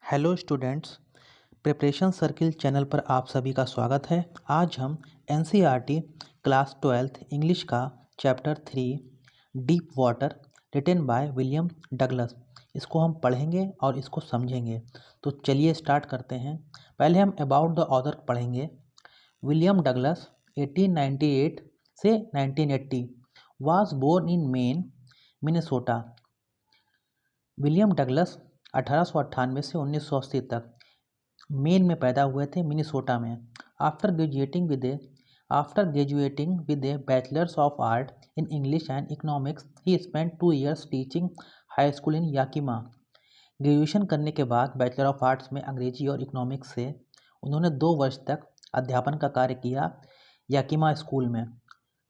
Hello students. Preparation circle channel पर आप सभी का स्वागत है। आज हम एनसीईआरटी क्लास 12th इंग्लिश का chapter 3 deep water written by William Douglas इसको हम पढ़ेंगे और इसको समझेंगे। तो चलिए स्टार्ट करते हैं। पहले हम अबाउट द ऑथर पढ़ेंगे। विलियम डगलस 1898 से 1980 was born in Maine, Minnesota. William Douglas 1898 से 1980 तक मेन में पैदा हुए थे, मिनेसोटा में। After graduating with A bachelors of art in English and economics he spent 2 years teaching high school in Yakima. Graduation करने के बाद बैचलर ऑफ आर्ट्स में अंग्रेजी और इकोनॉमिक्स से उन्होंने 2 वर्ष तक अध्यापन का कार्य किया याकिमा स्कूल में।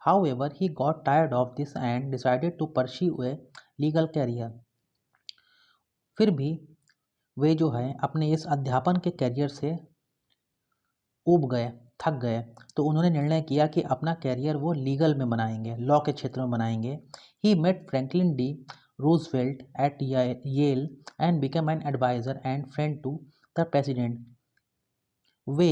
However he got tired of this and decided to pursue a legal career. फिर भी वे जो है अपने इस अध्यापन के करियर से ऊब गए, थक गए, तो उन्होंने निर्णय किया कि अपना कैरियर वो लीगल में बनाएंगे, लॉ के क्षेत्र में बनाएंगे। He met Franklin D Roosevelt at Yale and become an adviser and friend to the president. वे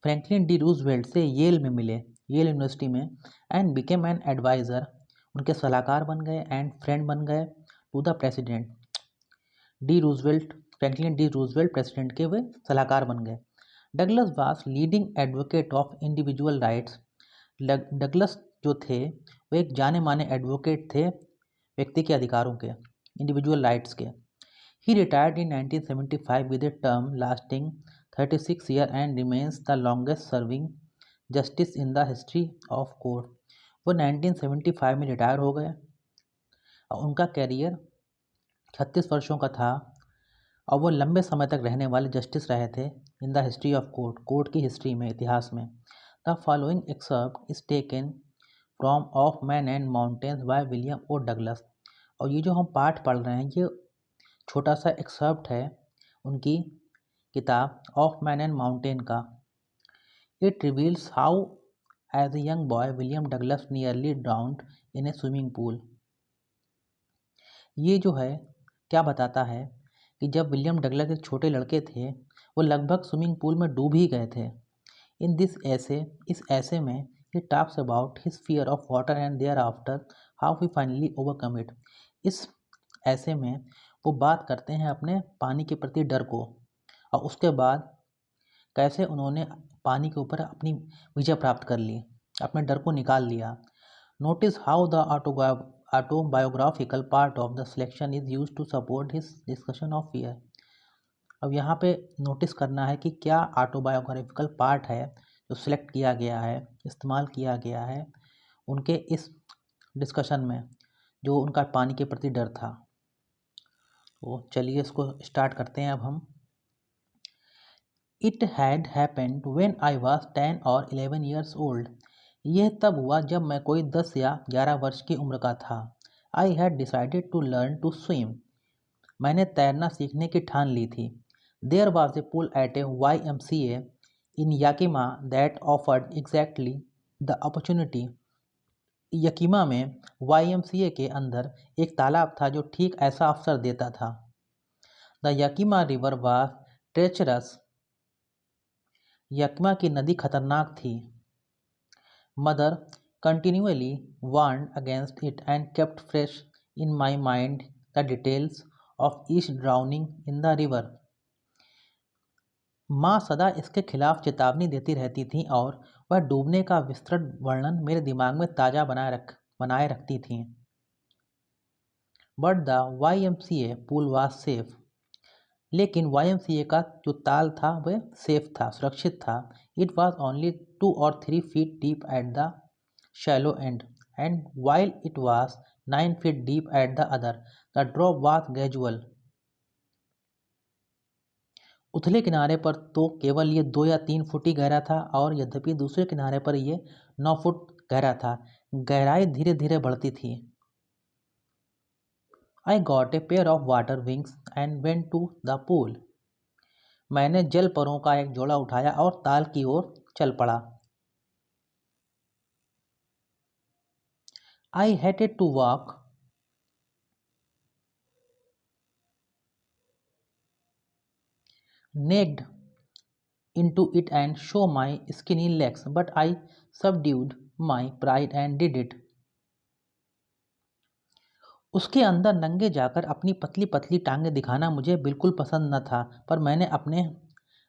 फ्रैंकलिन डी रूजवेल्ट से येल में मिले, येल यूनिवर्सिटी में, एंड बिकम एन एडवाइजर, उनके सलाहकार बन गए, एंड फ्रेंड बन गए to the president. Franklin D Roosevelt president के वे सलाहकार बन गए। Douglas was leading advocate of individual rights. Douglas जो थे वो एक जाने माने एडवोकेट थे व्यक्ति के अधिकारों के, इंडिविजुअल राइट्स के। He retired in 1975 with a term lasting 36 years and remains the longest serving justice in the history of court. वो 1975 में रिटायर हो गए और उनका कैरियर 36 वर्षों का था और वो लंबे समय तक रहने वाले जस्टिस रहे थे in the history of court, court की हिस्ट्री में, इतिहास में। The following excerpt is taken from of man and mountains by William O Douglas. और ये जो हम पाठ पढ़ रहे हैं ये छोटा सा एक्सर्प्ट है उनकी किताब ऑफ मैन एंड माउंटेन का। It reveals how as a young boy William Douglas nearly drowned in a swimming pool. ये जो है क्या बताता है कि जब विलियम डगलस एक छोटे लड़के थे वो लगभग स्विमिंग पूल में डूब ही गए थे। इन दिस ऐसे इस ऐसे में he talks about his fear of water and thereafter how he finally overcame it. इस ऐसे में वो बात करते हैं अपने पानी के प्रति डर को और उसके बाद कैसे उन्होंने पानी के ऊपर अपनी विजय प्राप्त कर ली, अपने डर को निकाल लिया। Notice how the autobiographical part of the selection is used to support his discussion of fear। अब यहाँ पे नोटिस करना है कि क्या ऑटोबायोग्राफिकल पार्ट है जो सिलेक्ट किया गया है, इस्तेमाल किया गया है उनके इस डिस्कशन में, जो उनका पानी के प्रति डर था। तो चलिए इसको स्टार्ट करते हैं अब हम। It had happened when I was 10 और 11 years old। यह तब हुआ जब मैं कोई 10 या 11 वर्ष की उम्र का था। I had decided to learn to swim. मैंने तैरना सीखने की ठान ली थी। There was a pool at a YMCA in Yakima that offered exactly the opportunity. Yakima में YMCA के अंदर एक तालाब था जो ठीक ऐसा अवसर देता था। The Yakima river was treacherous. Yakima की नदी खतरनाक थी। Mother continually warned against it and kept fresh in my mind the details of each drowning in the river। माँ सदा इसके खिलाफ चेतावनी देती रहती थी और वह डूबने का विस्तृत वर्णन मेरे दिमाग में ताज़ा बनाए रखती थी। But the YMCA pool was safe. लेकिन YMCA का जो ताल था वह सेफ था, सुरक्षित था। It was only 2 or 3 feet deep at the shallow end, and while it was 9 feet deep at the other, the drop was gradual। उथले किनारे पर तो केवल ये 2 या 3 फुट ही गहरा था और यद्यपि दूसरे किनारे पर ये 9 फुट गहरा था। गहराई धीरे धीरे बढ़ती थी। I got a pair of water wings and went to the pool। मैंने जल परों का एक जोड़ा उठाया और ताल की ओर चल पड़ा। I hated to walk naked into it and show my skinny legs, but I subdued my pride and did it. उसके अंदर नंगे जाकर अपनी पतली पतली टांगें दिखाना मुझे बिल्कुल पसंद न था, पर मैंने अपने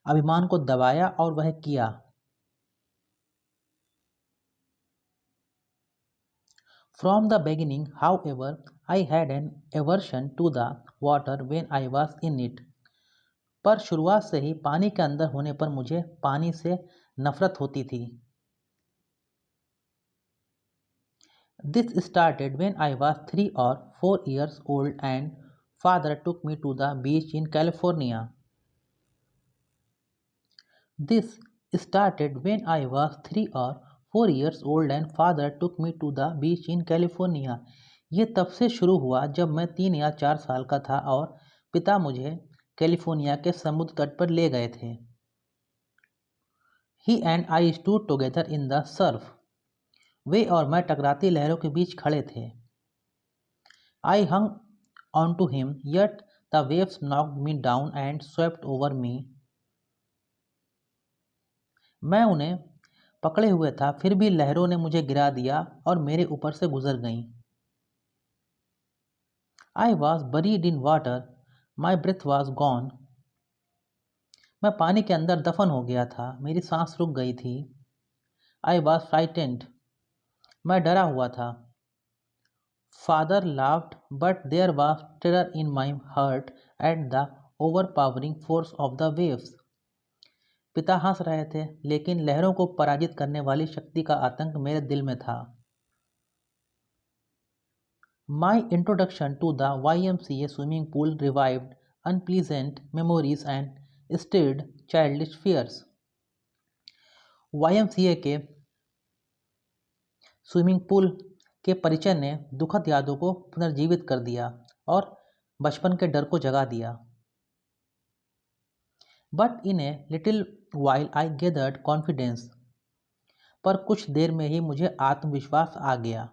अभिमान को दबाया और वह किया। From the beginning, however, I had an aversion to the water when I was in it. पर शुरुआत से ही पानी के अंदर होने पर मुझे पानी से नफरत होती थी। This started when I was 3 or 4 years old and father took me to the beach in California. This started when I was 3 or 4 years old and father took me to the beach in California. ये तब से शुरू हुआ जब मैं 3 या 4 साल का था और पिता मुझे कैलिफोर्निया के समुद्र तट पर ले गए थे। He and I stood together in the surf. वे और मैं टकराती लहरों के बीच खड़े थे। I hung onto him, yet the waves knocked me down and swept over me. मैं उन्हें पकड़े हुए था, फिर भी लहरों ने मुझे गिरा दिया और मेरे ऊपर से गुजर गईं। I was buried in water. My breath was gone. मैं पानी के अंदर दफन हो गया था, मेरी सांस रुक गई थी। I was frightened. मैं डरा हुआ था। Father laughed, but there was terror in my heart at the overpowering force of the waves. पिता हंस रहे थे, लेकिन लहरों को पराजित करने वाली शक्ति का आतंक मेरे दिल में था। My introduction to the YMCA swimming pool revived unpleasant memories and stirred childish fears. YMCA के स्विमिंग पूल के परिचय ने दुखद यादों को पुनर्जीवित कर दिया और बचपन के डर को जगा दिया। But in a little while I gathered confidence. पर कुछ देर में ही मुझे आत्मविश्वास आ गया।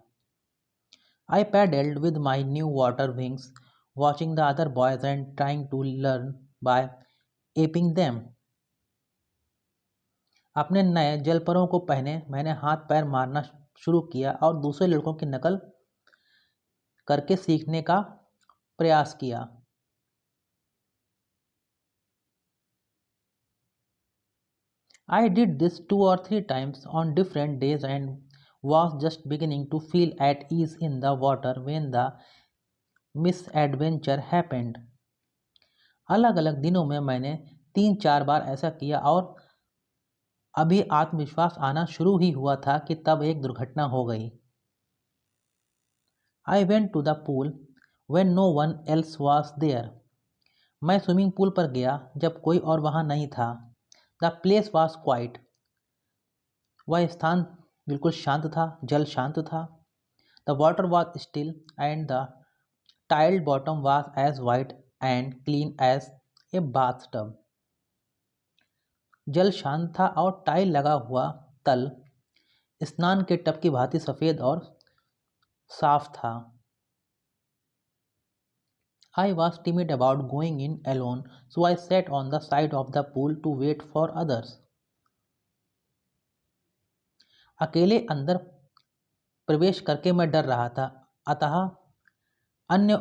I paddled with my new water wings, watching the other boys and trying to learn by aping them. अपने नए जलपरों को पहने मैंने हाथ पैर मारना शुरू किया और दूसरे लड़कों की नकल करके सीखने का प्रयास किया। I did this 2 or 3 times on different days and was just beginning to feel at ease in the water when the misadventure happened. अलग अलग दिनों में मैंने 3-4 बार ऐसा किया और अभी आत्मविश्वास आना शुरू ही हुआ था कि तब एक दुर्घटना हो गई। I went to the pool when no one else was there. मैं स्विमिंग पूल पर गया जब कोई और वहाँ नहीं था। The place was quiet. वह स्थान बिल्कुल शांत था, जल शांत था। The water was still and the tiled bottom was as white and clean as a bathtub. जल शांत था और टाइल लगा हुआ तल स्नान के टब की भांति सफ़ेद और साफ था। I was timid about going in alone, so I sat on the side of the pool to wait for others. अकेले अंदर प्रवेश करके मैं डर रहा था, अतः अन्य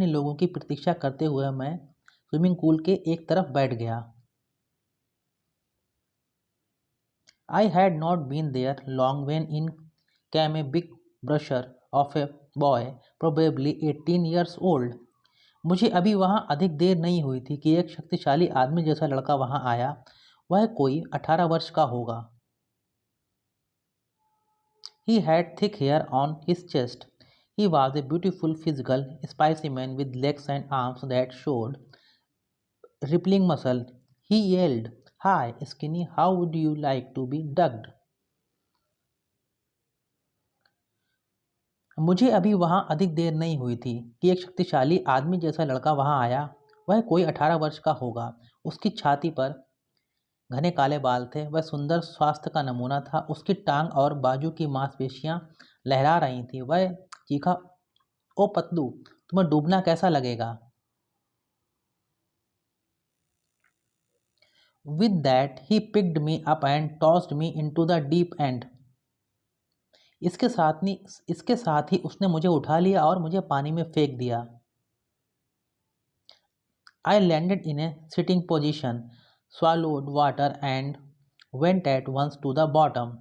लोगों की प्रतीक्षा करते हुए मैं स्विमिंग पूल के एक तरफ बैठ गया। I had not been there long when in came a big brusher of a boy, probably 18 years old. मुझे अभी वहाँ अधिक देर नहीं हुई थी कि एक शक्तिशाली आदमी जैसा लड़का वहाँ आया। वह कोई 18 वर्ष का होगा। He had thick hair on his chest. He was a beautiful physical specimen with legs and arms that showed rippling muscle. He yelled, "Hi, Skinny, how would you like to be ducked?" मुझे अभी वहाँ अधिक देर नहीं हुई थी कि एक शक्तिशाली आदमी जैसा लड़का वहाँ आया। वह कोई 18 वर्ष का होगा। उसकी छाती पर घने काले बाल थे। वह सुंदर स्वास्थ्य का नमूना था। उसकी टांग और बाजू की मांसपेशियां लहरा रही थीं। वह चीखा, "ओ पतलू, तुम्हें डूबना कैसा लगेगा?" With that, he picked me up and tossed me into the deep end. इसके साथ ही उसने मुझे उठा लिया और मुझे पानी में फेंक दिया. I landed in a sitting position, swallowed water and went at once to the bottom.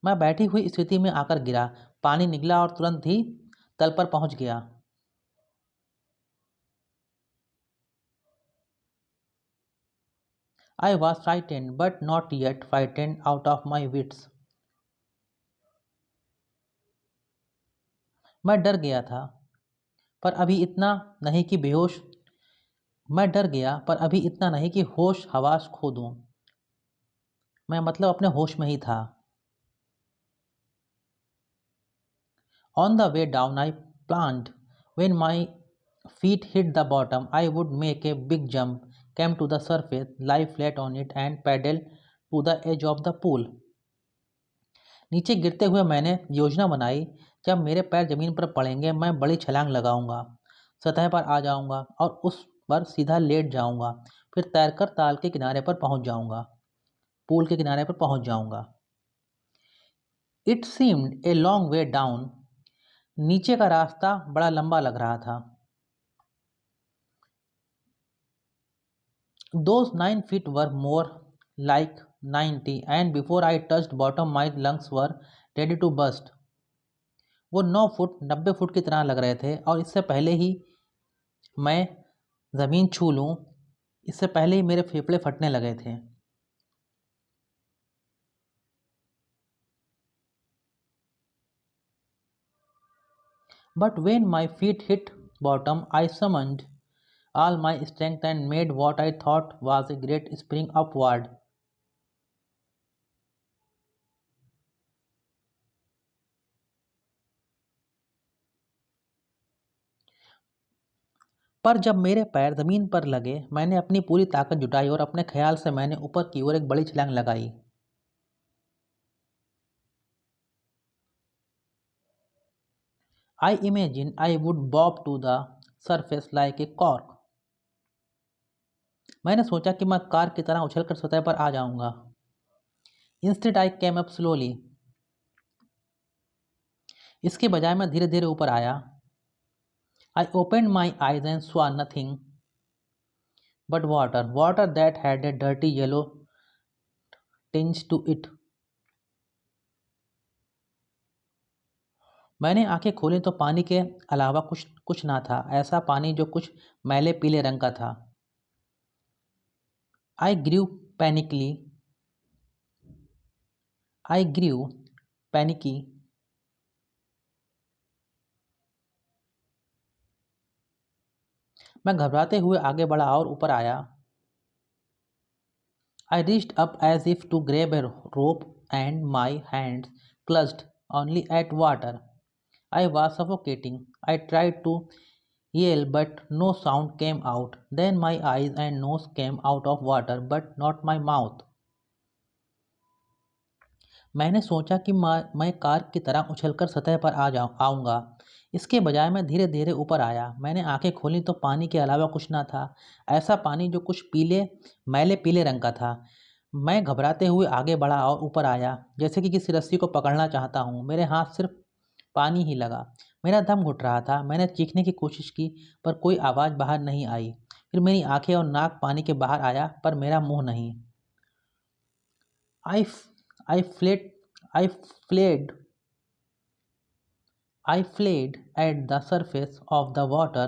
मैं बैठी हुई स्थिति में आकर गिरा, पानी निगला और तुरंत ही तल पर पहुंच गया. I was frightened, but not yet frightened out of my wits. मैं डर गया था, पर अभी इतना नहीं कि बेहोश मैं डर गया पर अभी इतना नहीं कि होश हवास खो दूं. मैं मतलब अपने होश में ही था. On the way down, I planned. When my feet hit the bottom, I would make a big jump, came to the surface, lie flat on it, and paddle to the edge of the pool. नीचे गिरते हुए मैंने योजना बनाई. जब मेरे पैर जमीन पर पड़ेंगे मैं बड़ी छलांग लगाऊंगा, सतह पर आ जाऊंगा और उस पर सीधा लेट जाऊंगा, फिर तैरकर ताल के किनारे पर पहुंच जाऊंगा, पूल के किनारे पर पहुंच जाऊंगा. It seemed a long way down. नीचे का रास्ता बड़ा लंबा लग रहा था. Those 9 feet were more like 90, and before I touched bottom, my lungs were ready to burst. वो 9 फुट 90 फुट की तरह लग रहे थे और इससे पहले ही मैं ज़मीन छू लूँ, इससे पहले ही मेरे फेफड़े फटने लगे थे. But when my feet hit bottom, I summoned all my strength and made what I thought was a great spring upward. पर जब मेरे पैर ज़मीन पर लगे, मैंने अपनी पूरी ताकत जुटाई और अपने ख्याल से मैंने ऊपर की ओर एक बड़ी छलांग लगाई. I imagined I would bob to the surface like a cork. मैंने सोचा कि मैं कार की तरह उछलकर सतह पर आ जाऊंगा. Instead I came up slowly. इसके बजाय मैं धीरे धीरे ऊपर आया. I opened my eyes and saw nothing but water, water that had a dirty yellow tinge to it. मैंने आंखें खोली तो पानी के अलावा कुछ ना था, ऐसा पानी जो कुछ मैले पीले रंग का था. I grew panicky. मैं घबराते हुए आगे बढ़ा और ऊपर आया. I reached up as if to grab a rope and my hands clutched only at water. I was suffocating. I tried to yell but no sound came out. Then my eyes and nose came out of water but not my mouth. मैंने सोचा कि मैं car की तरह उछलकर सतह पर आऊँगा. इसके बजाय मैं धीरे धीरे ऊपर आया. मैंने आंखें खोली तो पानी के अलावा कुछ ना था, ऐसा पानी जो कुछ मैले पीले रंग का था. मैं घबराते हुए आगे बढ़ा और ऊपर आया, जैसे कि किसी रस्सी को पकड़ना चाहता हूँ. मेरे हाथ सिर्फ पानी ही लगा. मेरा दम घुट रहा था. मैंने चीखने की कोशिश की पर कोई आवाज़ बाहर नहीं आई. फिर मेरी आंखें और नाक पानी के बाहर आया पर मेरा मुंह नहीं. I I fled I fled I fled at the surface of the water,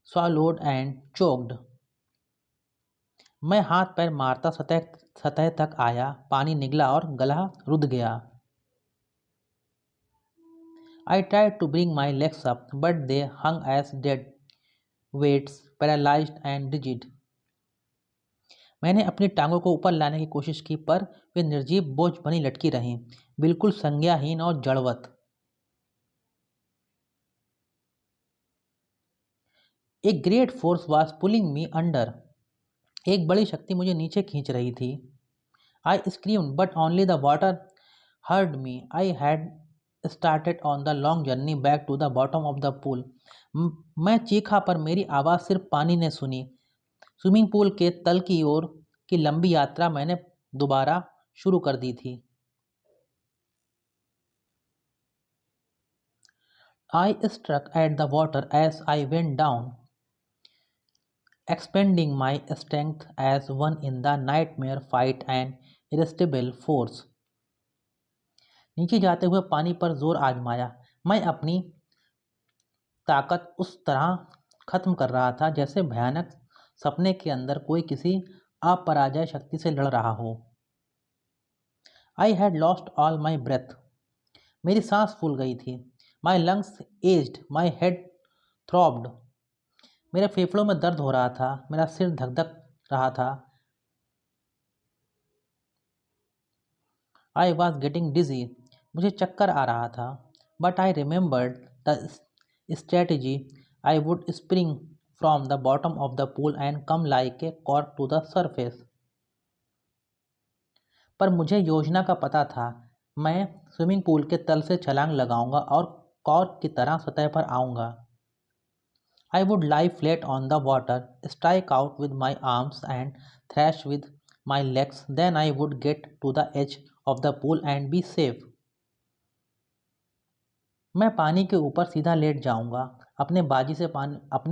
swallowed and choked. मैं हाथ पैर मारता सतह तक आया, पानी निगला और गला रुध गया. I tried to bring my legs up, but they hung as dead weights, paralyzed and rigid. मैंने अपनी टांगों को ऊपर लाने की कोशिश की पर वे निर्जीव बोझ बनी लटकी रहीं, बिल्कुल संज्ञाहीन और जड़वत. A great force was pulling me under. एक बड़ी शक्ति मुझे नीचे खींच रही थी. I screamed, but only the water heard me. I had started on the long journey back to the bottom of the pool. मैं चीखा पर मेरी आवाज़ सिर्फ पानी ने सुनी. स्विमिंग पूल के तल की ओर की लंबी यात्रा मैंने दोबारा शुरू कर दी थी। I struck at the water as I went down, expending my strength as one in the nightmare fight an irresistible force. नीचे जाते हुए पानी पर जोर आजमाया। मैं अपनी ताकत उस तरह खत्म कर रहा था जैसे भयानक सपने के अंदर कोई किसी अपराजय शक्ति से लड़ रहा हो। I had lost all my breath. मेरी सांस फूल गई थी। My lungs ached, my head throbbed. मेरे फेफड़ों में दर्द हो रहा था, मेरा सिर धक धक रहा था। आई वॉज गेटिंग डिजी, मुझे चक्कर आ रहा था। But I remembered the strategy. I would spring from the bottom of the pool and come like a cork to the surface. पर मुझे योजना का पता था। मैं स्विमिंग पूल के तल से छलांग लगाऊंगा और कॉर्क की तरह सतह पर आऊंगा। I would lie flat on the water, strike out with my arms and thrash with my legs. Then I would get to the edge of the pool and be safe. मैं पानी के ऊपर सीधा लेट जाऊंगा, अपने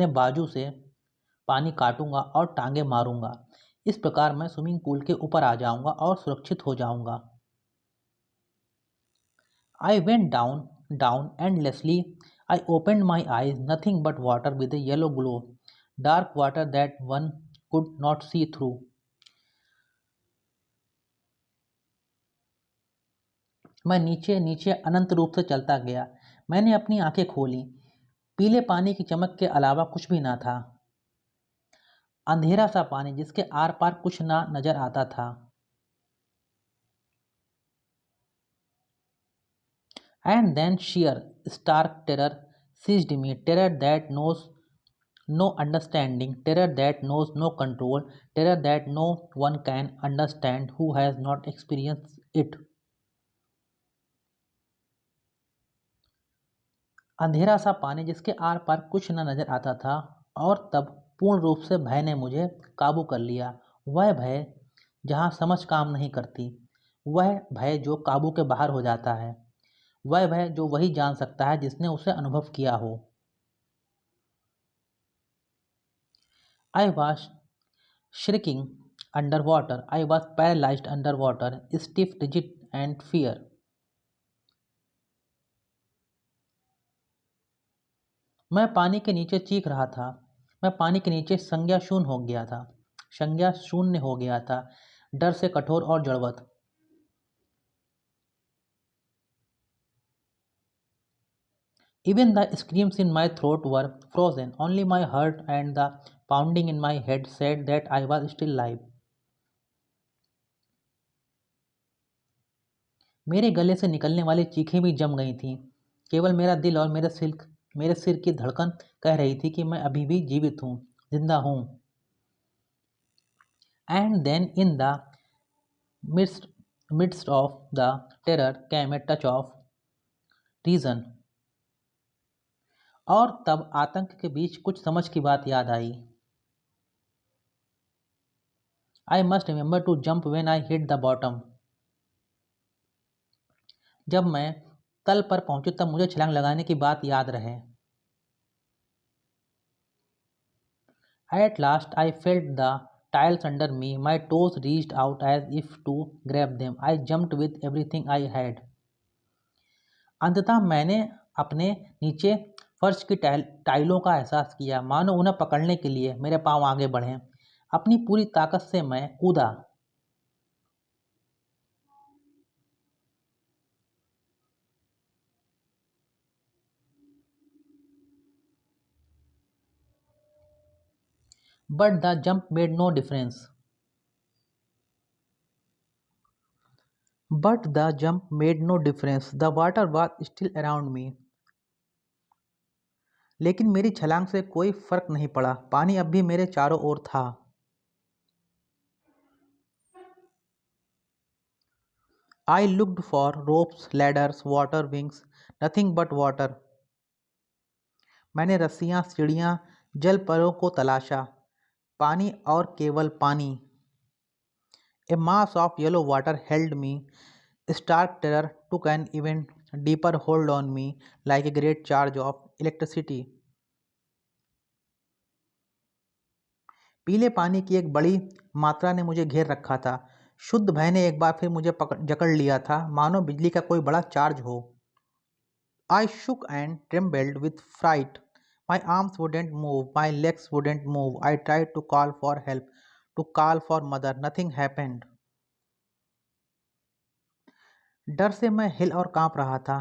बाजू से पानी काटूंगा और टांगे मारूंगा। इस प्रकार मैं स्विमिंग पूल के ऊपर आ जाऊंगा और सुरक्षित हो जाऊंगा। I went down endlessly. I opened my eyes, nothing but water with a yellow glow, dark water that one could not see through. मैं नीचे नीचे अनंत रूप से चलता गया। मैंने अपनी आंखें खोली। पीले पानी की चमक के अलावा कुछ भी ना था। अंधेरा सा पानी जिसके आर पार कुछ ना नजर आता था। And then sheer, stark terror seized me, terror that knows no understanding, terror that knows no control, terror that no one can understand who has not experienced it. अंधेरा सा पानी जिसके आर पार कुछ न नजर आता था, और तब पूर्ण रूप से भय ने मुझे काबू कर लिया। वह भय जहाँ समझ काम नहीं करती, वह भय जो काबू के बाहर हो जाता है, वह भय जो वही जान सकता है जिसने उसे अनुभव किया हो। I was shrieking underwater. I was paralyzed underwater, stiff, rigid, and fear. मैं पानी के नीचे चीख रहा था। मैं पानी के नीचे संज्ञा शून्य हो गया था, डर से कठोर और जड़वत। Even the screams in my throat were frozen. Only my heart and the pounding in my head said that I was still alive. मेरे गले से निकलने वाली चीखें भी जम गई थीं। केवल मेरा दिल और मेरे सिर की धड़कन कह रही थी कि मैं अभी भी जीवित हूँ, जिंदा हूँ। And then in the midst, midst of the terror came a touch of reason. और तब आतंक के बीच कुछ समझ की बात याद आई। I must remember to jump when I hit the bottom. जब मैं तल पर पहुंचूं तब मुझे छलांग लगाने की बात याद रहे। At last I felt the tiles under me. My toes reached out as if to grab them. I jumped with everything I had. अंततः मैंने अपने नीचे फर्श की टाइलों का एहसास किया, मानो उन्हें पकड़ने के लिए मेरे पांव आगे बढ़े। अपनी पूरी ताकत से मैं कूदा। But the jump made no difference. But the jump made no difference. The water was still around me. लेकिन मेरी छलांग से कोई फर्क नहीं पड़ा। पानी अब भी मेरे चारों ओर था। I looked for ropes, ladders, water wings, nothing but water. मैंने रस्सियां, सीढ़ियां, जल परों को तलाशा, पानी और केवल पानी। A mass of yellow water held me. Stark terror took an even deeper hold on me, like a great charge of electricity. पीले पानी की एक बड़ी मात्रा ने मुझे घेर रखा था। शुद्ध भय ने एक बार फिर मुझे जकड़ लिया था, मानो बिजली का कोई बड़ा चार्ज हो। I shook and trembled with fright. My arms wouldn't move, my legs wouldn't move. I tried to call for help, to call for mother. Nothing happened. डर से मैं हिल और कांप रहा था।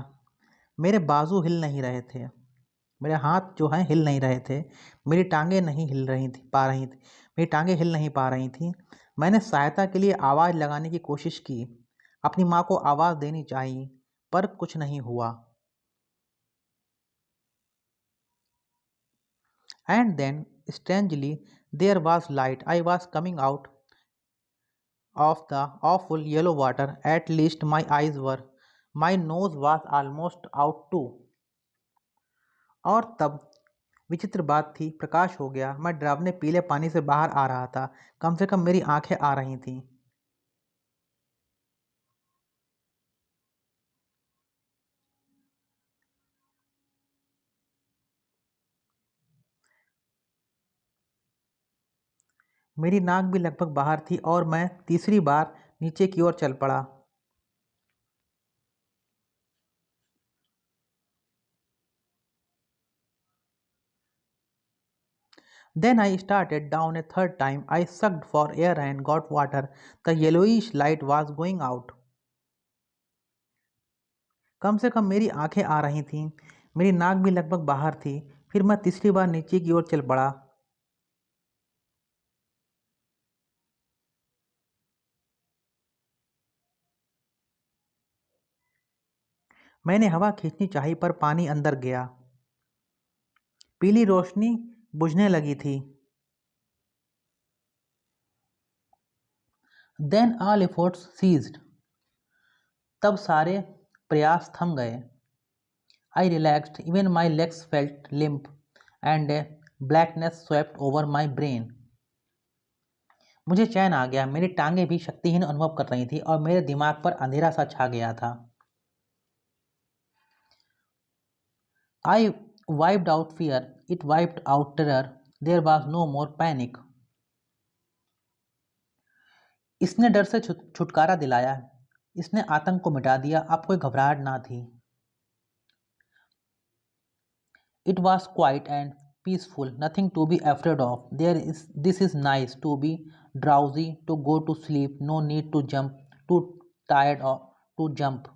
मेरे बाजू हिल नहीं रहे थे, मेरे हाथ जो हैं हिल नहीं रहे थे, मेरी टांगें नहीं हिल रही थी पा रही थी मेरी टांगें हिल नहीं पा रही थी। मैंने सहायता के लिए आवाज़ लगाने की कोशिश की, अपनी माँ को आवाज़ देनी चाहिए, पर कुछ नहीं हुआ। And then, strangely, there was light. I was coming out of the awful yellow water. At least my eyes were. My nose was almost out too. और तब विचित्र बात थी, प्रकाश हो गया। मैं डरावने पीले पानी से बाहर आ रहा था। कम से कम मेरी आंखें आ रही थीं। मेरी नाक भी लगभग बाहर थी और मैं तीसरी बार नीचे की ओर चल पड़ा। Then I started down a third time. I sucked for air and got water. The yellowish light was going out. कम से कम मेरी आंखें आ रही थीं, मेरी नाक भी लगभग बाहर थी। फिर मैं तीसरी बार नीचे की ओर चल पड़ा। मैंने हवा खींचनी चाही, पर पानी अंदर गया। पीली रोशनी बुझने लगी थी। Then all efforts ceased. तब सारे प्रयास थम गए। I relaxed, even my legs felt limp, and a blackness swept over my brain. मुझे चैन आ गया, मेरी टांगें भी शक्तिहीन अनुभव कर रही थी और मेरे दिमाग पर अंधेरा सा छा गया था। I wiped out fear, it wiped out terror, there was no more panic. इसने डर से छुटकारा दिलाया, इसने आतंक को मिटा दिया, अब कोई घबराहट ना थी। It was quiet and peaceful, nothing to be afraid of. This is nice, to be drowsy, to go to sleep, no need to jump, too tired to jump.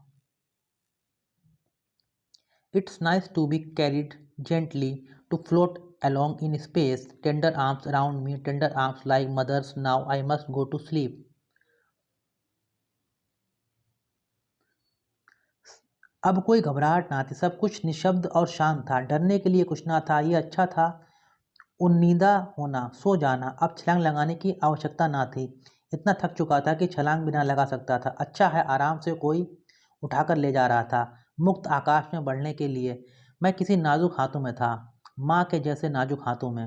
It's nice to be carried gently, to float along in space, tender arms around me, tender arms like mother's. Now I must go to sleep. अब कोई घबराहट ना थी, सब कुछ निशब्द और शांत था। डरने के लिए कुछ ना था, ये अच्छा था। उन्नीदा होना, सो जाना, अब छलांग लगाने की आवश्यकता ना थी। इतना थक चुका था कि छलांग भी ना लगा सकता था। अच्छा है, आराम से कोई उठाकर ले जा रहा था, मुक्त आकाश में बढ़ने के लिए। मैं किसी नाजुक हाथों में था, माँ के जैसे नाजुक हाथों में।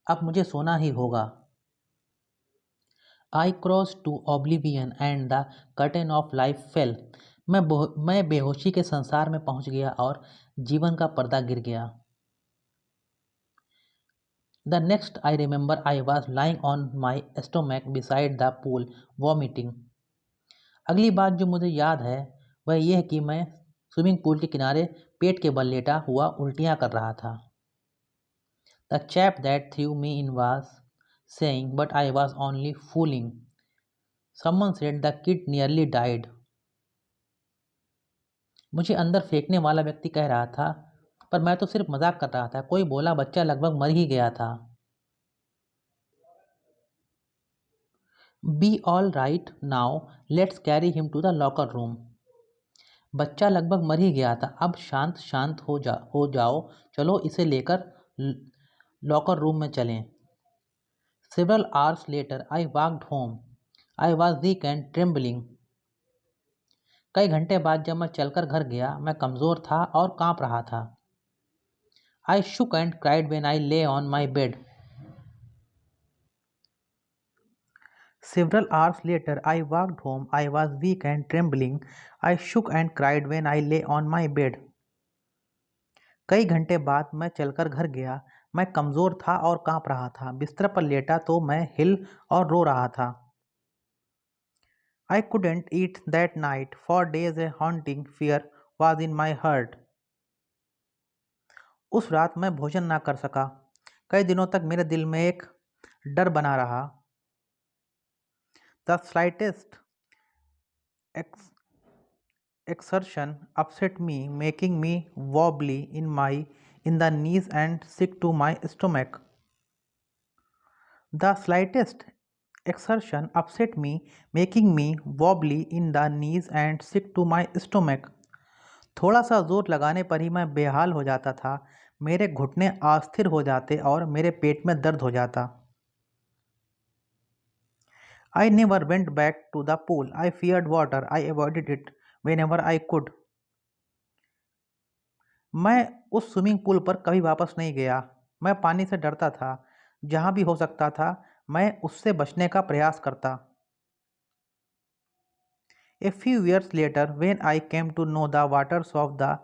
अब मुझे सोना ही होगा। I crossed to oblivion and the curtain of life fell. मैं बेहोशी के संसार में पहुंच गया और जीवन का पर्दा गिर गया। The next I remember I was lying on my stomach beside the pool, vomiting. अगली बात जो मुझे याद है वह यह है कि मैं स्विमिंग पूल के किनारे पेट के बल लेटा हुआ उल्टियाँ कर रहा था। The chap that threw me in was saying, but I was only fooling. Someone said the kid nearly died. मुझे अंदर फेंकने वाला व्यक्ति कह रहा था, पर मैं तो सिर्फ मजाक कर रहा था। कोई बोला बच्चा लगभग मर ही गया था। Be all right now, let's carry him to the locker room. बच्चा लगभग मर ही गया था, अब शांत शांत हो जाओ, चलो इसे लेकर लॉकर रूम में चलें। Several hours later I walked home. I was weak and trembling. कई घंटे बाद जब मैं चलकर घर गया, मैं कमज़ोर था और काँप रहा था। I shook and cried when I lay on my bed. Several hours later, I walked home. I was weak and trembling. I shook and cried when I lay on my bed. कई घंटे बाद मैं चलकर घर गया। मैं कमज़ोर था और कांप रहा था। बिस्तर पर लेटा तो मैं हिल और रो रहा था। I couldn't eat that night. For days a haunting fear was in my heart. उस रात मैं भोजन ना कर सका। कई दिनों तक मेरे दिल में एक डर बना रहा। The slightest ex- exertion upset me, making me wobbly in the knees and sick to my stomach. The slightest exertion upset me, making me wobbly in the knees and sick to my stomach. थोड़ा सा जोर लगाने पर ही मैं बेहाल हो जाता था। मेरे घुटने अस्थिर हो जाते और मेरे पेट में दर्द हो जाता। I never went back to the pool. I feared water. I avoided it whenever I could. मैं उस स्विमिंग पूल पर कभी वापस नहीं गया। मैं पानी से डरता था। जहाँ भी हो सकता था मैं उससे बचने का प्रयास करता। A few years later, when I came to know the waters of the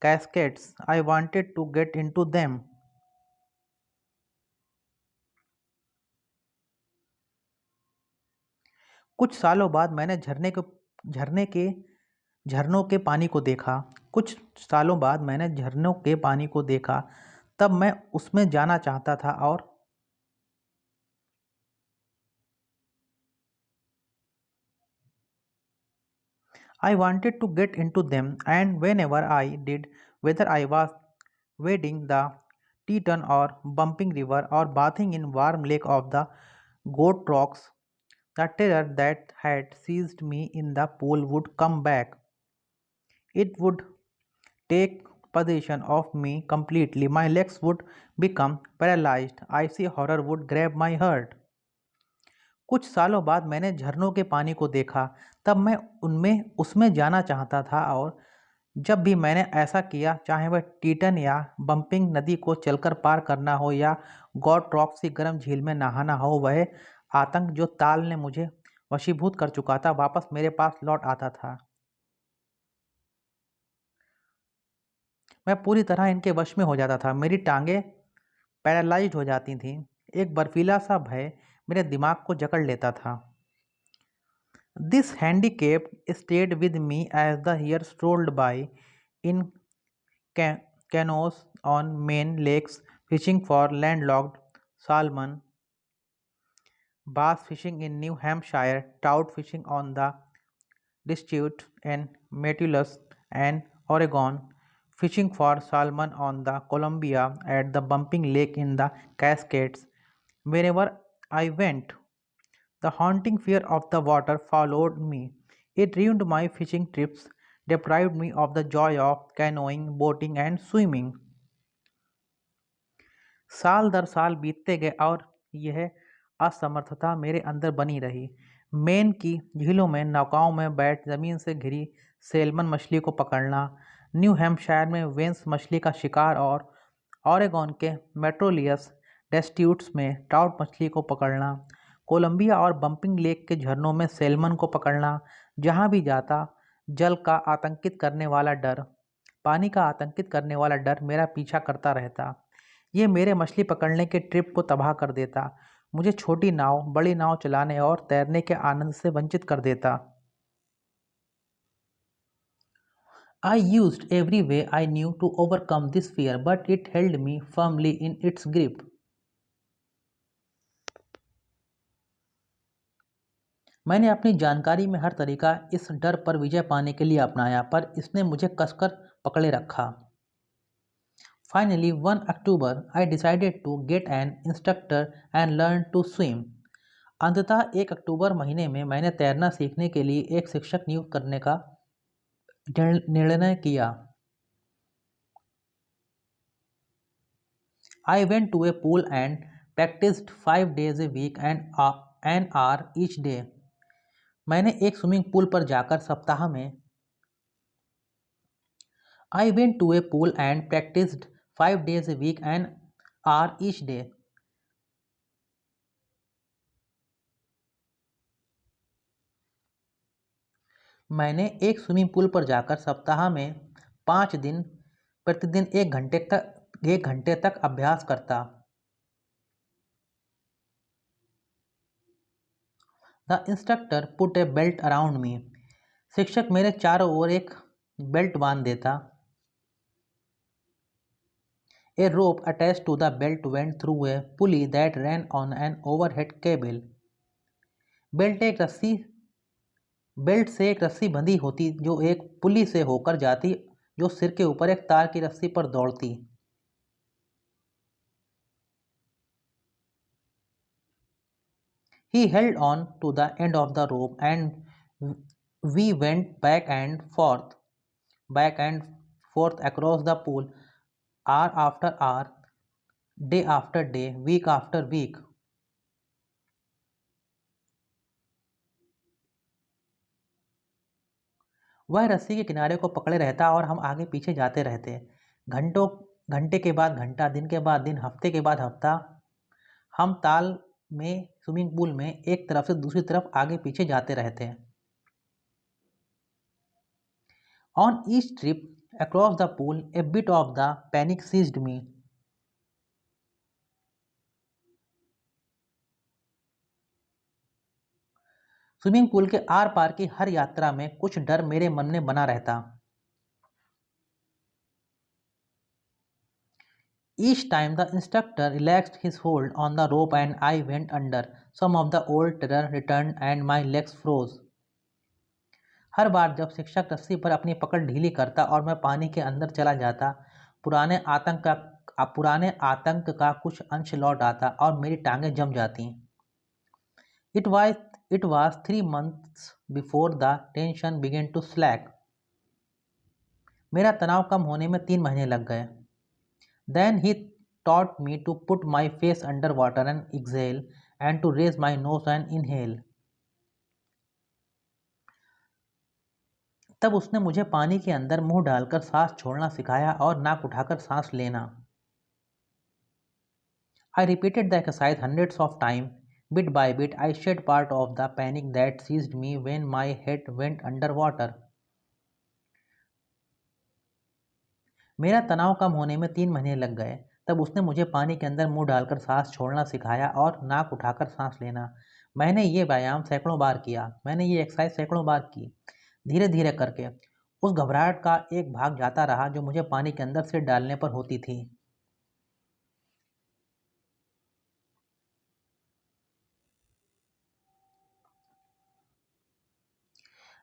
Cascades, I wanted to get into them. कुछ सालों बाद मैंने झरने के झरनों के पानी को देखा। कुछ सालों बाद मैंने झरनों के पानी को देखा। तब मैं उसमें जाना चाहता था और I wanted to get into them, and whenever I did, whether I was wading the Teton or bumping river or bathing in warm lake of the goat rocks, the terror that had seized me in the pool would come back. It would take possession of me completely. My legs would become paralyzed. Icy horror would grab my heart. कुछ सालों बाद मैंने झरनों के पानी को देखा। तब मैं उनमें उसमें जाना चाहता था और जब भी मैंने ऐसा किया, चाहे वह टीटन या बम्पिंग नदी को चलकर पार करना हो या गॉड रॉक सी गर्म झील में नहाना हो, वह आतंक जो ताल ने मुझे वशीभूत कर चुका था वापस मेरे पास लौट आता था। मैं पूरी तरह इनके वश में हो जाता था। मेरी टांगें पैरालाइज्ड हो जाती थीं। एक बर्फीला सा भय मेरे दिमाग को जकड़ लेता था। This handicap stayed with me as the years rolled by in canoes on main lakes, fishing for landlocked salmon, bass fishing in New Hampshire, trout fishing on the Deschutes and Metulus and Oregon, fishing for salmon on the Columbia at the Bumping Lake in the Cascades. Wherever I went, the haunting fear of the water followed me. It ruined my fishing trips, deprived me of the joy of canoeing, boating, and swimming. साल दर साल बीतते गए और यह असमर्थता मेरे अंदर बनी रही। मेन की झीलों में नौकाओं में बैठ ज़मीन से घिरी सैल्मन मछली को पकड़ना, न्यू हैम्पशायर में वेंस मछली का शिकार और ओरेगॉन के मेट्रोलियस डेस्ट्यूट्स में ट्राउट मछली को पकड़ना, कोलंबिया और बम्पिंग लेक के झरनों में सैल्मन को पकड़ना। जहाँ भी जाता, जल का आतंकित करने वाला डर, पानी का आतंकित करने वाला डर मेरा पीछा करता रहता। ये मेरे मछली पकड़ने के ट्रिप को तबाह कर देता, मुझे छोटी नाव बड़ी नाव चलाने और तैरने के आनंद से वंचित कर देता। I used every way I knew to overcome this fear, but it held me firmly in its grip. मैंने अपनी जानकारी में हर तरीका इस डर पर विजय पाने के लिए अपनाया, पर इसने मुझे कसकर पकड़े रखा। Finally, one October, I decided to get an instructor and learn to swim. अंततः 1 अक्टूबर महीने में मैंने तैरना सीखने के लिए एक शिक्षक नियुक्त करने का निर्णय किया। I went to a pool and practiced 5 days a week and an hour each day. मैंने एक स्विमिंग पूल पर जाकर सप्ताह में I went to a pool and practiced 5 days a week and hour each day. मैंने एक swimming pool पर जाकर सप्ताह में 5 दिन प्रतिदिन 1 घंटे तक अभ्यास करता। The instructor put a belt around me. शिक्षक मेरे चारों ओर एक बेल्ट बांध देता। A rope attached to the belt went through a pulley that ran on an overhead cable. Belt से एक रस्सी बंधी होती जो एक पुली से होकर जाती, जो सिर के ऊपर एक तार की रस्सी पर दौड़ती। He held on to the end of the rope and we went back and forth across the pool, hour after hour, day after day, week after week. वह रस्सी के किनारे को पकड़े रहता और हम आगे पीछे जाते रहते। घंटे के बाद घंटा, दिन के बाद दिन, हफ्ते के बाद हफ्ता हम ताल में स्विमिंग पूल में एक तरफ से दूसरी तरफ आगे पीछे जाते रहते हैं। On each trip across the pool, a bit of the panic seized me. Swimming pool के आर पार की हर यात्रा में कुछ डर मेरे मन में बना रहता। Each time the instructor relaxed his hold on the rope and I went under, some of the old terror returned and my legs froze. हर बार जब शिक्षक रस्सी पर अपनी पकड़ ढीली करता और मैं पानी के अंदर चला जाता, पुराने आतंक का कुछ अंश लौट आता और मेरी टांगें जम जाती। It was 3 months before the tension began to slack. मेरा तनाव कम होने में 3 महीने लग गए। Then he taught me to put my face under water and exhale and to raise my nose and inhale. तब उसने मुझे पानी के अंदर मुंह डालकर सांस छोड़ना सिखाया और नाक उठाकर सांस लेना। I repeated the exercise hundreds of times. Bit by bit, I shed part of the panic that seized me when my head went under water. मेरा तनाव कम होने में 3 महीने लग गए। तब उसने मुझे पानी के अंदर मुंह डालकर सांस छोड़ना सिखाया और नाक उठाकर सांस लेना। मैंने ये व्यायाम सैकड़ों बार किया। मैंने ये एक्सरसाइज सैकड़ों बार की। धीरे धीरे करके उस घबराहट का एक भाग जाता रहा जो मुझे पानी के अंदर सिर डालने पर होती थी।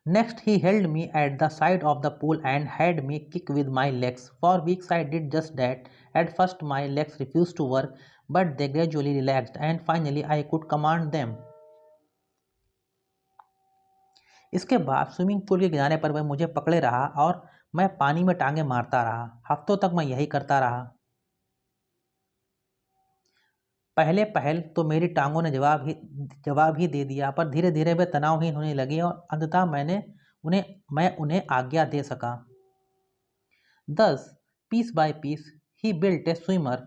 Next, he held me at the side of the pool and had me kick with my legs. For weeks I did just that. At first my legs refused to work, but they gradually relaxed and finally I could command them. इसके बाद swimming pool के किनारे पर वह मुझे पकड़े रहा और मैं पानी में टांगे मारता रहा। हफ्तों तक मैं यही करता रहा। पहल तो मेरी टांगों ने जवाब ही दे दिया, पर धीरे धीरे वे तनावहीन होने लगी और अंततः मैं उन्हें आज्ञा दे सका। Thus, piece by piece, he built a swimmer,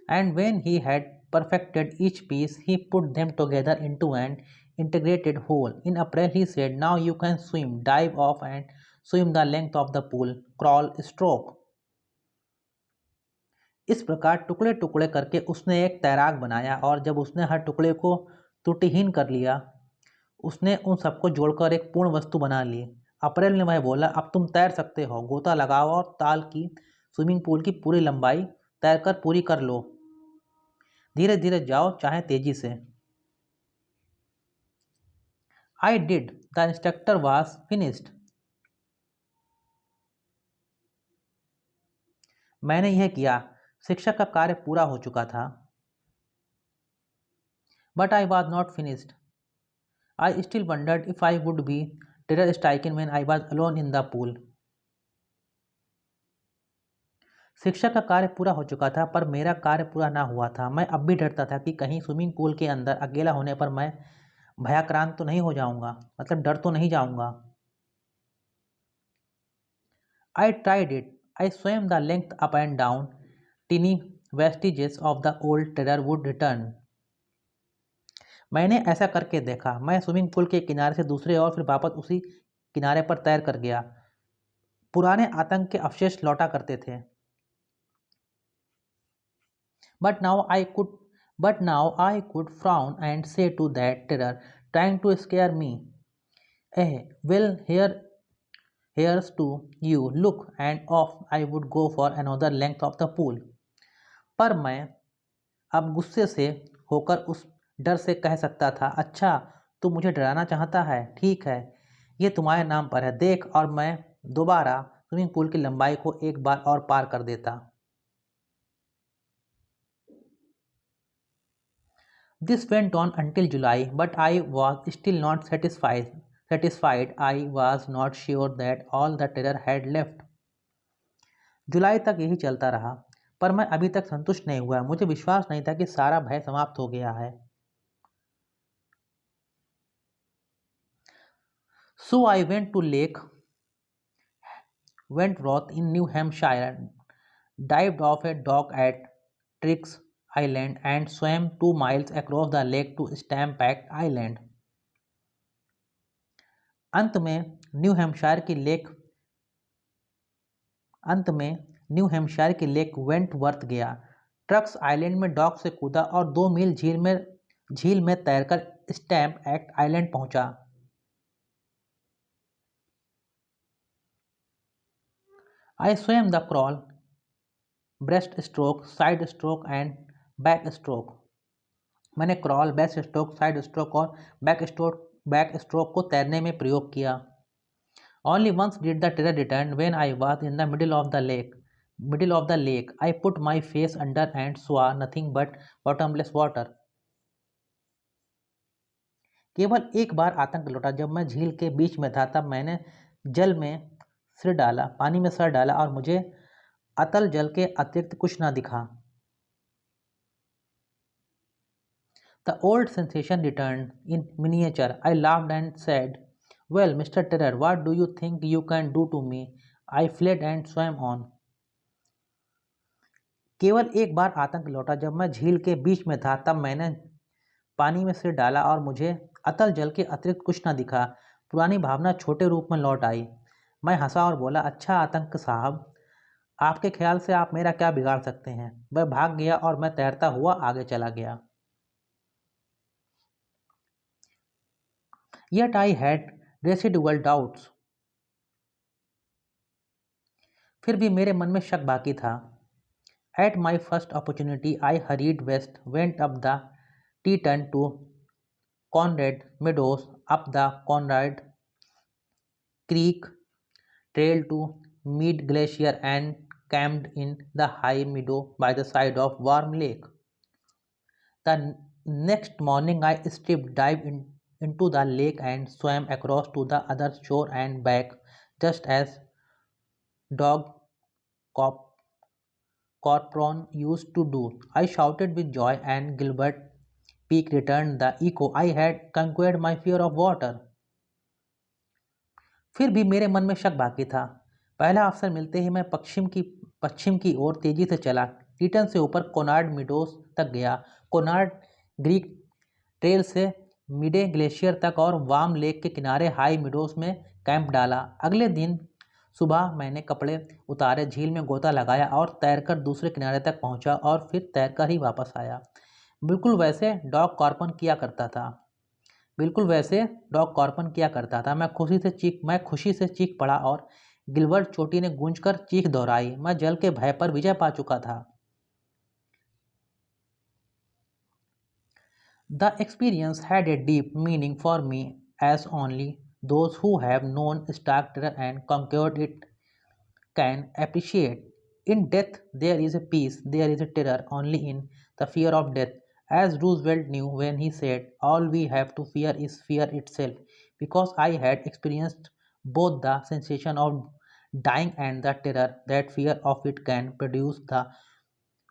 and when he had perfected each piece, he put them together into an integrated whole. In April, he said, "Now you can swim, dive off and swim the length of the pool, crawl, stroke." इस प्रकार टुकड़े टुकड़े करके उसने एक तैराक बनाया और जब उसने हर टुकड़े को त्रुटिहीन कर लिया, उसने उन सबको जोड़कर एक पूर्ण वस्तु बना ली। अप्रैल ने वह बोला, अब तुम तैर सकते हो, गोता लगाओ और ताल की स्विमिंग पूल की पूरी लंबाई तैरकर पूरी कर लो। धीरे धीरे जाओ, चाहे तेजी से। I did. The instructor was finished. मैंने यह किया। शिक्षक का कार्य पूरा हो चुका था। But I was not finished. I still wondered if I would be terror-stricken when I was alone in the pool. शिक्षक का कार्य पूरा हो चुका था, पर मेरा कार्य पूरा ना हुआ था। मैं अब भी डरता था कि कहीं स्विमिंग पूल के अंदर अकेला होने पर मैं भयाक्रांत तो नहीं हो जाऊंगा, मतलब डर तो नहीं जाऊंगा। I tried it. I swam the length up and down. Tiny vestiges of the old terror would return. मैंने ऐसा करके देखा। मैं स्विमिंग पूल के किनारे से दूसरे और फिर वापस उसी किनारे पर तैर कर गया। पुराने आतंक के अवशेष लौटा करते थे। But now I could but now I could frown and say to that terror trying to scare me, well, here's to you. Look, and off I would go for another length of the pool. पर मैं अब गुस्से से होकर उस डर से कह सकता था, अच्छा तू मुझे डराना चाहता है, ठीक है, ये तुम्हारे नाम पर है, देख, और मैं दोबारा स्विमिंग पूल की लंबाई को एक बार और पार कर देता। This went on until July, but I was still not satisfied. I was not sure that all the terror had left. जुलाई तक यही चलता रहा, पर मैं अभी तक संतुष्ट नहीं हुआ। मुझे विश्वास नहीं था कि सारा भय समाप्त हो गया है। So I went to Lake Wentworth in New Hampshire, dived off a dock at Triggs Island, and swam 2 miles across the lake to Stamp Island. अंत में न्यू हैम्पशायर की लेक अंत में न्यू हैम्पशायर के लेक वेंटवर्थ गया, trucks island में dock से कूदा और 2 मील झील में तैरकर स्टैम्प एक्ट आइलैंड पहुंचा। I swam the crawl, breast stroke, side stroke and back stroke. मैंने crawl, breast stroke, side stroke और बैक स्ट्रोक को तैरने में प्रयोग किया। Only once did the terror return when I was in the middle of the lake. I put my face under and saw nothing but bottomless water. केवल एक बार आतंक लौटा जब मैं झील के बीच में था। तब मैंने पानी में सिर डाला और मुझे अतल जल के अतिरिक्त कुछ न दिखा। The old sensation returned in miniature. I laughed and said, well, Mr. Terror, what do you think you can do to me? I fled and swam on. केवल एक बार आतंक लौटा जब मैं झील के बीच में था। तब मैंने पानी में सिर डाला और मुझे अतल जल के अतिरिक्त कुछ न दिखा। पुरानी भावना छोटे रूप में लौट आई। मैं हंसा और बोला, अच्छा आतंक साहब, आपके ख्याल से आप मेरा क्या बिगाड़ सकते हैं। वह भाग गया और मैं तैरता हुआ आगे चला गया। Yet I had residual doubts. फिर भी मेरे मन में शक बाकी था। At my first opportunity, I hurried west, went up the Teton to Conrad Meadows, up the Conrad Creek trail to Mead Glacier, and camped in the high meadow by the side of Warm Lake. The next morning, I into the lake and swam across to the other shore and back, just as Dog Cop Corpron used to do. I shouted with joy, and Gilbert Peak returned the echo. I had conquered my fear of water. फिर भी मेरे मन में शक बाकी था। पहला अवसर मिलते ही मैं पश्चिम की ओर तेजी से चला। टीटन से ऊपर कोनार्ड मिडोस तक गया, कोनार्ड ग्रीक ट्रेल से मिडे ग्लेशियर तक और वार्म लेक के किनारे हाई मिडोस में कैंप डाला। अगले दिन सुबह मैंने कपड़े उतारे, झील में गोता लगाया और तैरकर दूसरे किनारे तक पहुंचा और फिर तैरकर ही वापस आया। बिल्कुल वैसे डॉग कॉर्पन किया करता था। मैं खुशी से चीख पड़ा और गिलबर्ट चोटी ने गूंजकर चीख दोहराई। मैं जल के भय पर विजय पा चुका था। The experience had a deep meaning for me, as only those who have known stark terror and conquered it can appreciate. In death there is a peace, there is a terror only in the fear of death, as Roosevelt knew when he said, all we have to fear is fear itself, because I had experienced both the sensation of dying and the terror that fear of it can produce. The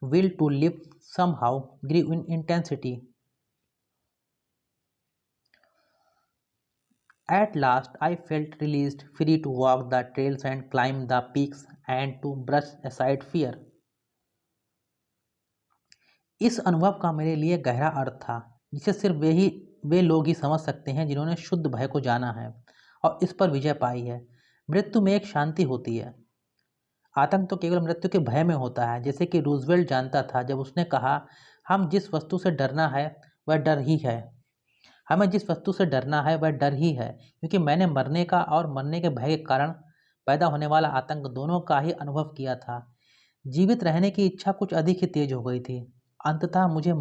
will to live somehow grew in intensity. At last I felt released, free to walk the trails and climb the peaks and to brush aside fear. इस अनुभव का मेरे लिए गहरा अर्थ था, जिसे सिर्फ वे लोग ही समझ सकते हैं जिन्होंने शुद्ध भय को जाना है और इस पर विजय पाई है। मृत्यु में एक शांति होती है। आतंक तो केवल मृत्यु के भय में होता है, जैसे कि रूजवेल्ट जानता था जब उसने कहा, हम जिस वस्तु से डरना है वह डर ही है। हमें जिस वस्तु से डरना है वह डर ही है, क्योंकि मैंने मरने का और मरने के भय के कारण पैदा होने वाला आतंक दोनों का ही अनुभव किया था। जीवित रहने की इच्छा कुछ अधिक ही तेज हो गई थी। अंततः मुझे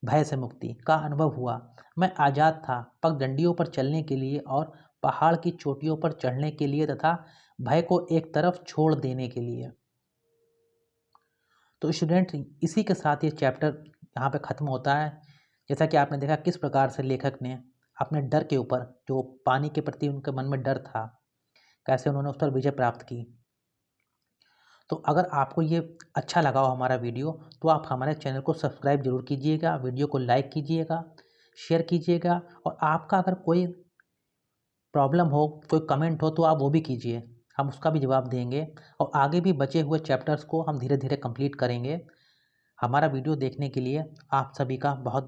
भय से मुक्ति का अनुभव हुआ। मैं आज़ाद था, पगडंडियों पर चलने के लिए और पहाड़ की चोटियों पर चढ़ने के लिए तथा भय को एक तरफ छोड़ देने के लिए। तो स्टूडेंट, इसी के साथ ये चैप्टर यहाँ पे ख़त्म होता है। जैसा कि आपने देखा किस प्रकार से लेखक ने अपने डर के ऊपर, जो पानी के प्रति उनके मन में डर था, कैसे उन्होंने उस पर विजय प्राप्त की। तो अगर आपको ये अच्छा लगा हो हमारा वीडियो, तो आप हमारे चैनल को सब्सक्राइब जरूर कीजिएगा, वीडियो को लाइक कीजिएगा, शेयर कीजिएगा, और आपका अगर कोई प्रॉब्लम हो, कोई कमेंट हो, तो आप वो भी कीजिए, हम उसका भी जवाब देंगे। और आगे भी बचे हुए चैप्टर्स को हम धीरे धीरे कंप्लीट करेंगे। हमारा वीडियो देखने के लिए आप सभी का बहुत